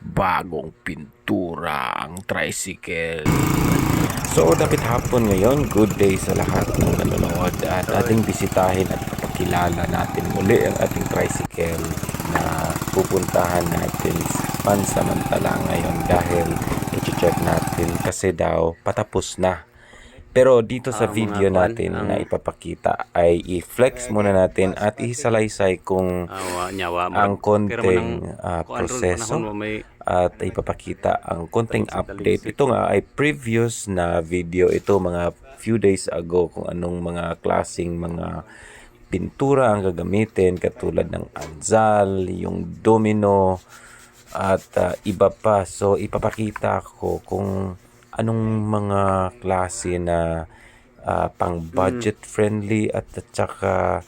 bagong pintura ang tricycle. So, dapit hapon ngayon, good day sa lahat ng nanonood at ating bisitahin at papakilala natin muli ang ating tricycle na pupuntahan natin pansamantala ngayon dahil i-check natin kasi daw patapos na. Pero dito sa video natin na ipapakita ay i-flex muna natin at isalaysay kung ang konting proseso at ipapakita ang konting update. Ito nga ay previous na video ito mga few days ago kung anong mga klaseng mga pintura ang gagamitin katulad ng anzal, yung domino at iba pa. So ipapakita ko kung anong mga klase na pang budget friendly at saka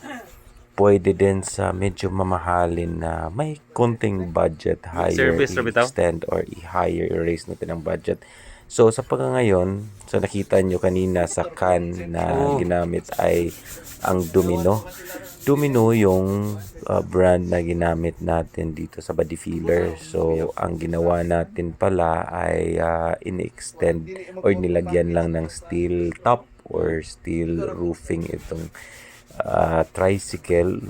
pwede din sa medyo mamahalin na may konting budget higher i-extend or i-higher i-raise natin ang budget. So sa pagkangayon, so nakita nyo kanina sa can na ginamit ay ang Domino. Domino yung brand na ginamit natin dito sa body filler. So ang ginawa natin pala ay in-extend or nilagyan lang ng steel top or steel roofing itong tricycle,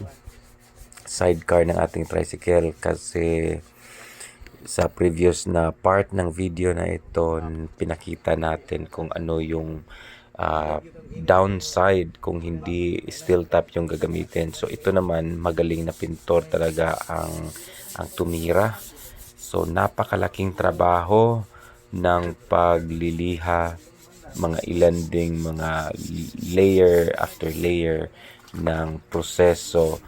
sidecar ng ating tricycle kasi sa previous na part ng video na ito pinakita natin kung ano yung downside kung hindi steel top yung gagamitin. So ito naman magaling na pintor talaga ang tumira. So napakalaking trabaho ng pagliliha, mga ilan ding mga layer after layer ng proseso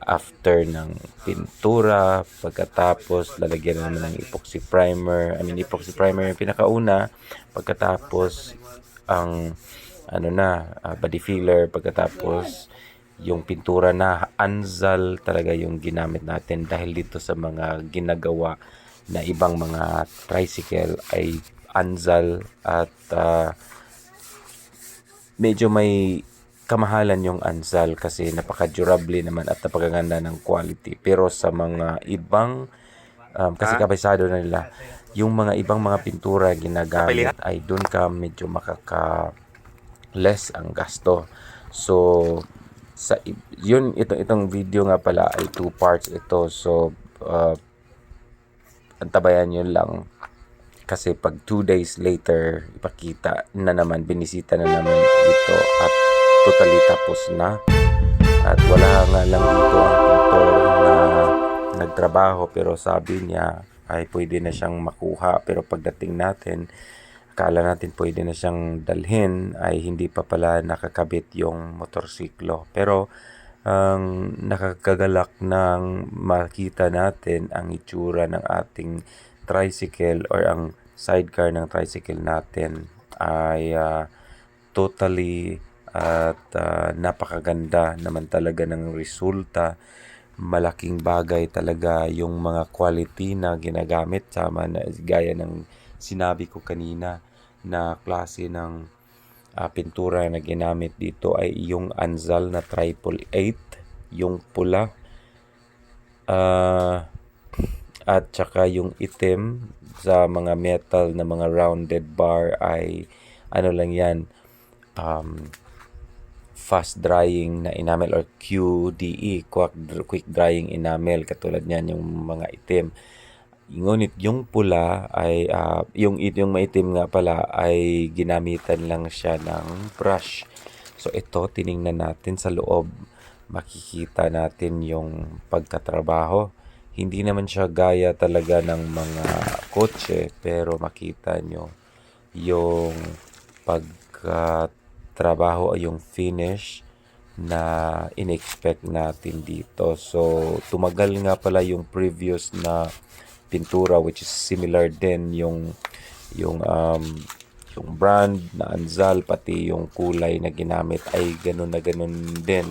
after ng pintura, pagkatapos lalagyan naman ng epoxy primer. Epoxy primer yung pinakauna, pagkatapos ang body filler, pagkatapos yung pintura na anzal talaga yung ginamit natin dahil dito sa mga ginagawa na ibang mga tricycle ay anzal at medyo may kamahalan yung anzal kasi napaka-durable naman at napakaganda ng quality. Pero sa mga ibang kasi kabisado na nila yung mga ibang mga pintura ginagamit ay doon ka medyo less ang gasto. So sa itong video nga pala ay 2 parts ito. So antabayan nyo lang kasi pag 2 days later ipakita na naman, binisita na naman ito at totally tapos na at wala nga lang dito ang pintor na nagtrabaho pero sabi niya ay pwede na siyang makuha pero pagdating natin akala natin pwede na siyang dalhin ay hindi pa pala nakakabit yung motorsiklo. Pero ang nakakagalak ng makita natin ang itsura ng ating tricycle or ang sidecar ng tricycle natin ay totally at napakaganda naman talaga ng resulta. Malaking bagay talaga yung mga quality na ginagamit sama na gaya ng sinabi ko kanina na klase ng pintura na ginamit dito ay yung anzal na 888, yung pula at saka yung itim sa mga metal na mga rounded bar ay lang yan, fast drying na enamel or QDE, quick drying enamel, katulad niyan yung mga itim. Ngunit yung pula ay yung maitim nga pala ay ginamitan lang siya ng brush. So ito tiningnan natin sa loob, makikita natin yung pagkatrabaho. Hindi naman siya gaya talaga ng mga kotse pero makita nyo yung pagkatrabaho ay yung finish na in-expect natin dito. So tumagal nga pala yung previous na pintura which is similar din yung brand na anzal pati yung kulay na ginamit ay ganun na ganun din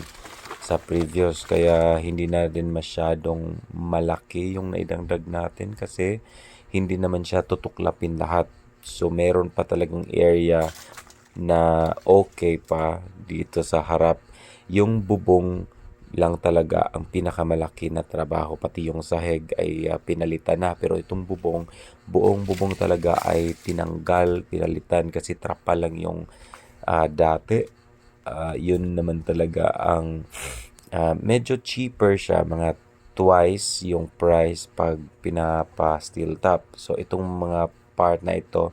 sa previous, kaya hindi na din masyadong malaki yung naidagdag natin kasi hindi naman siya tutuklapin lahat. So meron pa talagang area na okay pa dito sa harap. Yung bubong lang talaga ang pinakamalaki na trabaho, pati yung sahig ay pinalitan na, pero itong buong bubong talaga ay tinanggal, pinalitan kasi trapal lang yung dati. Yun naman talaga ang medyo cheaper siya, mga twice yung price pag pinapa steel top. So itong mga part na ito,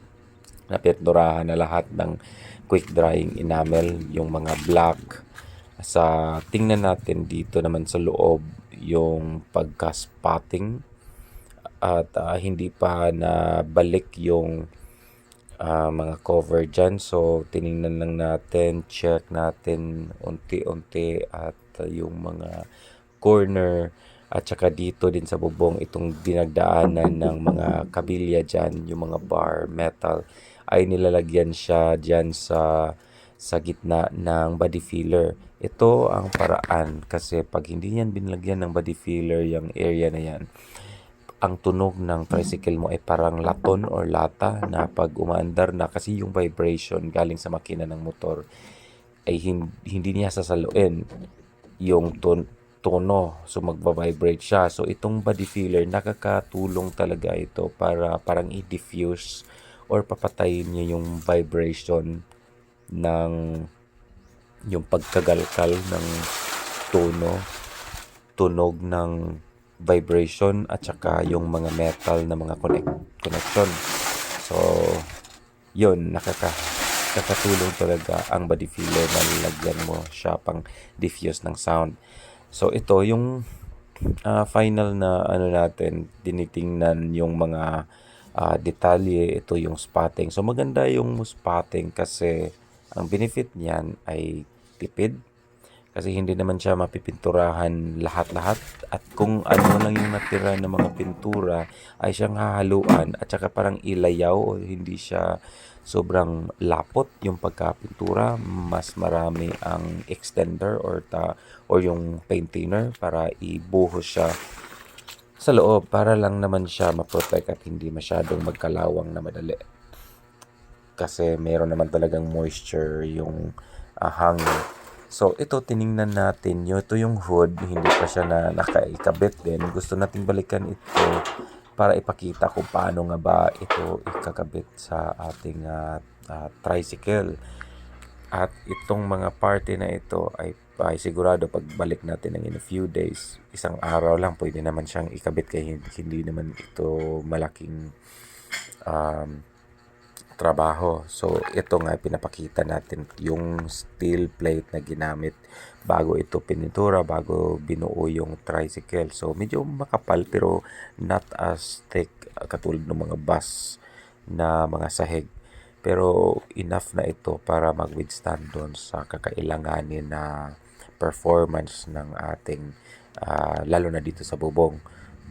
napinturahan na lahat ng quick drying enamel, yung mga black. Sa tingnan natin dito naman sa loob, yung pagka-spotting at hindi pa nabalik yung mga cover dyan. So tiningnan lang natin, check natin unti-unti at yung mga corner at saka dito din sa bubong, itong dinagdaanan ng mga kabilya dyan, yung mga bar metal, ay nilalagyan siya dyan sa gitna ng body filler. Ito ang paraan kasi pag hindi yan binlagyan ng body filler, yung area na yan, ang tunog ng tricycle mo ay parang laton or lata na pag umaandar na, kasi yung vibration galing sa makina ng motor ay hindi niya sasaluin yung tono. So magba-vibrate siya. So itong body filler, nakakatulong talaga ito para parang i-diffuse or papatayin niya yung vibration ng yung pagkagalkal ng tunog ng vibration at saka yung mga metal na mga connection. So yun, nakakatulong talaga ang body filler na nilagyan mo siya pang diffuse ng sound. So ito yung final na natin, tinitingnan yung mga detalye. Ito yung spotting. So maganda yung spotting kasi ang benefit niyan ay tipid. Kasi hindi naman siya mapipinturahan lahat-lahat. At kung ano lang yung natira ng mga pintura ay siyang hahaluan at saka parang ilayaw o hindi siya sobrang lapot yung pagkapintura. Mas marami ang extender or yung paint thinner para ibuhos siya sa loob para lang naman siya ma-protect at hindi masyadong magkalawang na madali. Kasi meron naman talagang moisture yung hangin. So, ito, tiningnan natin. Ito yung hood. Hindi pa siya na nakaikabit din. Gusto nating balikan ito para ipakita kung paano nga ba ito ikakabit sa ating tricycle. At itong mga party na ito ay sigurado pagbalik natin in a few days, isang araw lang, pwede naman siyang ikabit kaya hindi naman ito malaking trabaho. So ito nga pinapakita natin yung steel plate na ginamit bago ito pinintura, bago binuo yung tricycle. So medyo makapal pero not as thick katulad ng mga bus na mga sahig. Pero enough na ito para mag-withstand doon sa kakailanganin na performance ng ating lalo na dito sa bubong.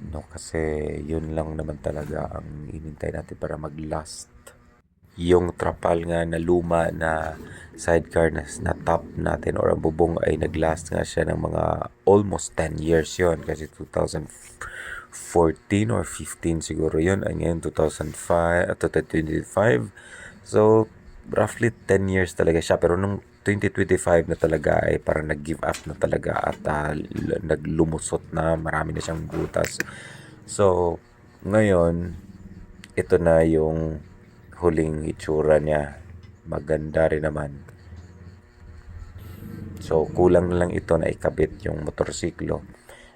No, kasi yun lang naman talaga ang inintay natin para mag-last. Yung trapal nga na luma na sidecar na top natin or ang bubong ay naglast nga siya ng mga almost 10 years yon, kasi 2014 or 15 siguro yon, ay ngayon 2005 to 2025. So roughly 10 years talaga siya, pero nung 2025 na talaga ay parang nag-give up na talaga at naglumusot na, marami na siyang butas. So ngayon ito na yung huling itsura niya. Maganda rin naman. So kulang na lang ito na ikabit yung motorsiklo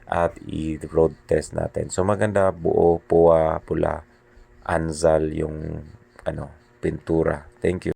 at i-road test natin. So maganda, buo, pula, anzal yung pintura. Thank you.